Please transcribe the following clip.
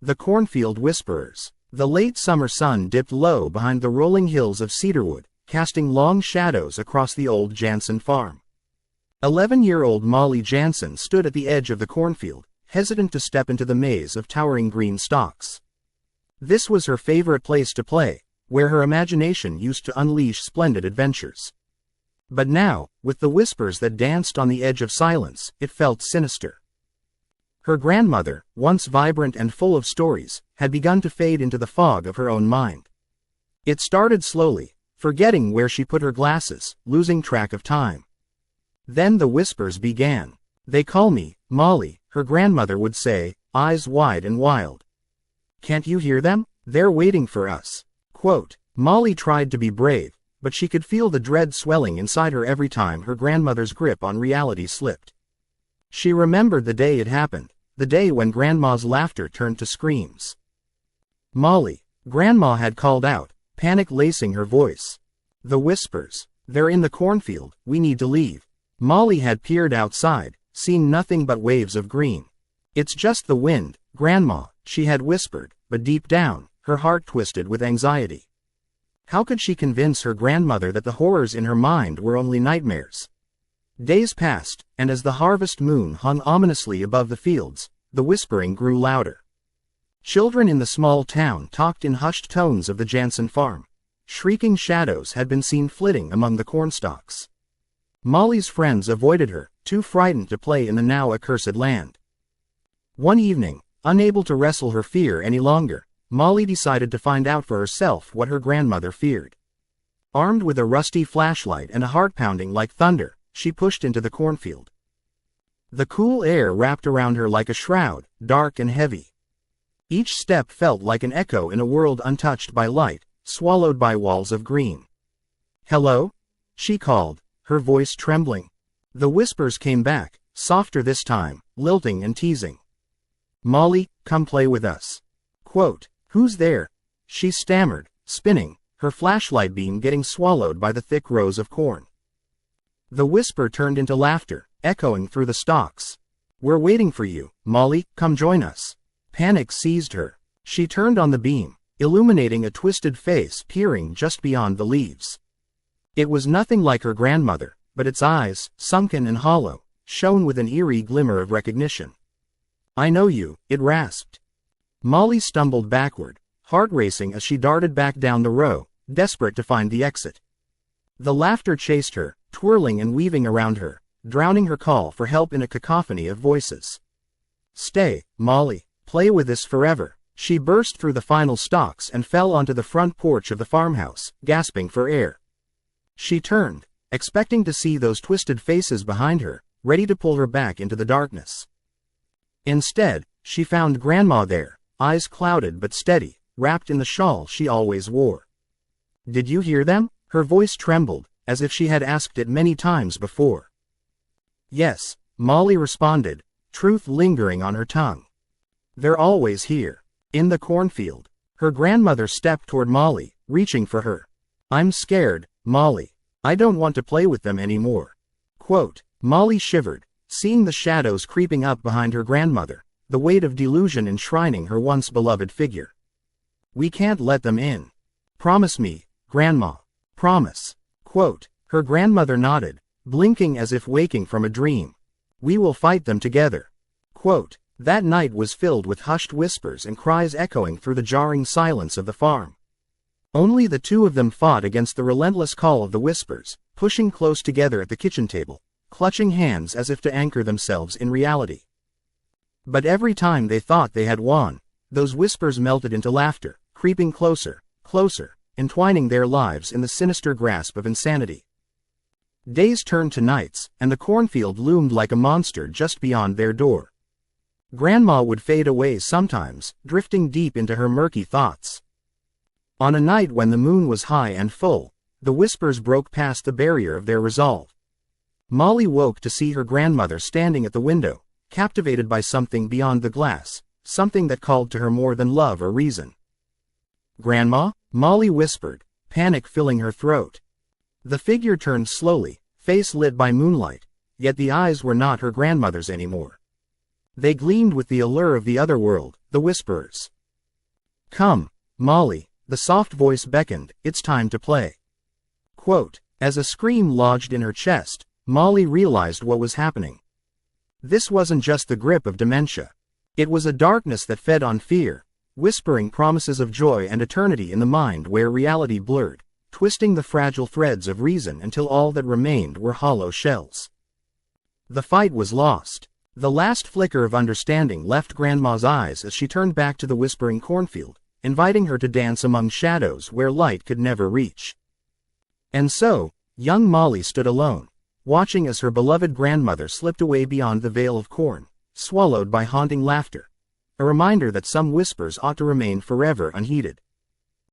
The Cornfield Whisperers. The late summer sun dipped low behind the rolling hills of Cedarwood, casting long shadows across the old Janssen farm. 11-year-old Molly Janssen stood at the edge of the cornfield, hesitant to step into the maze of towering green stalks. This was her favorite place to play, where her imagination used to unleash splendid adventures. But now, with the whispers that danced on the edge of silence, it felt sinister. Her grandmother, once vibrant and full of stories, had begun to fade into the fog of her own mind. It started slowly, forgetting where she put her glasses, losing track of time. Then the whispers began. "They call me Molly," her grandmother would say, eyes wide and wild. "Can't you hear them? They're waiting for us." Quote, Molly tried to be brave, but she could feel the dread swelling inside her every time her grandmother's grip on reality slipped. She remembered the day it happened, the day when Grandma's laughter turned to screams. "Molly," Grandma had called out, panic lacing her voice. "The whispers. They're in the cornfield, we need to leave." Molly had peered outside, seen nothing but waves of green. "It's just the wind, Grandma," she had whispered, but deep down, her heart twisted with anxiety. How could she convince her grandmother that the horrors in her mind were only nightmares? Days passed, and as the harvest moon hung ominously above the fields, the whispering grew louder. Children in the small town talked in hushed tones of the Janssen farm. Shrieking shadows had been seen flitting among the cornstalks. Molly's friends avoided her, too frightened to play in the now accursed land. One evening, unable to wrestle her fear any longer, Molly decided to find out for herself what her grandmother feared. Armed with a rusty flashlight and a heart pounding like thunder, she pushed into the cornfield. The cool air wrapped around her like a shroud, dark and heavy. Each step felt like an echo in a world untouched by light, swallowed by walls of green. "Hello?" she called, her voice trembling. The whispers came back, softer this time, lilting and teasing. "Molly, come play with us." Quote, "Who's there?" she stammered, spinning, her flashlight beam getting swallowed by the thick rows of corn. The whisper turned into laughter, echoing through the stalks. "We're waiting for you, Molly, come join us." Panic seized her. She turned on the beam, illuminating a twisted face peering just beyond the leaves. It was nothing like her grandmother, but its eyes, sunken and hollow, shone with an eerie glimmer of recognition. "I know you," it rasped. Molly stumbled backward, heart racing as she darted back down the row, desperate to find the exit. The laughter chased her, twirling and weaving around her, drowning her call for help in a cacophony of voices. "Stay, Molly, play with this forever." She burst through the final stalks and fell onto the front porch of the farmhouse, gasping for air. She turned, expecting to see those twisted faces behind her, ready to pull her back into the darkness. Instead, she found Grandma there, eyes clouded but steady, wrapped in the shawl she always wore. "Did you hear them?" Her voice trembled, as if she had asked it many times before. "Yes," Molly responded, truth lingering on her tongue. "They're always here. In the cornfield." Her grandmother stepped toward Molly, reaching for her. "I'm scared, Molly. I don't want to play with them anymore." Quote, Molly shivered, seeing the shadows creeping up behind her grandmother, the weight of delusion enshrining her once beloved figure. "We can't let them in. Promise me, Grandma. Promise." Quote, her grandmother nodded, blinking as if waking from a dream. "We will fight them together." Quote, that night was filled with hushed whispers and cries echoing through the jarring silence of the farm. Only the two of them fought against the relentless call of the whispers, pushing close together at the kitchen table, clutching hands as if to anchor themselves in reality. But every time they thought they had won, those whispers melted into laughter, creeping closer, closer, entwining their lives in the sinister grasp of insanity. Days turned to nights, and the cornfield loomed like a monster just beyond their door. Grandma would fade away sometimes, drifting deep into her murky thoughts. On a night when the moon was high and full, the whispers broke past the barrier of their resolve. Molly woke to see her grandmother standing at the window, captivated by something beyond the glass, something that called to her more than love or reason. "Grandma?" Molly whispered, panic filling her throat. The figure turned slowly, face lit by moonlight, yet the eyes were not her grandmother's anymore. They gleamed with the allure of the other world, the whisperers. "Come, Molly," the soft voice beckoned, "it's time to play." Quote, as a scream lodged in her chest, Molly realized what was happening. This wasn't just the grip of dementia. It was a darkness that fed on fear, whispering promises of joy and eternity in the mind where reality blurred, twisting the fragile threads of reason until all that remained were hollow shells. The fight was lost. The last flicker of understanding left Grandma's eyes as she turned back to the whispering cornfield, inviting her to dance among shadows where light could never reach. And so, young Molly stood alone, watching as her beloved grandmother slipped away beyond the veil of corn, swallowed by haunting laughter, a reminder that some whispers ought to remain forever unheeded.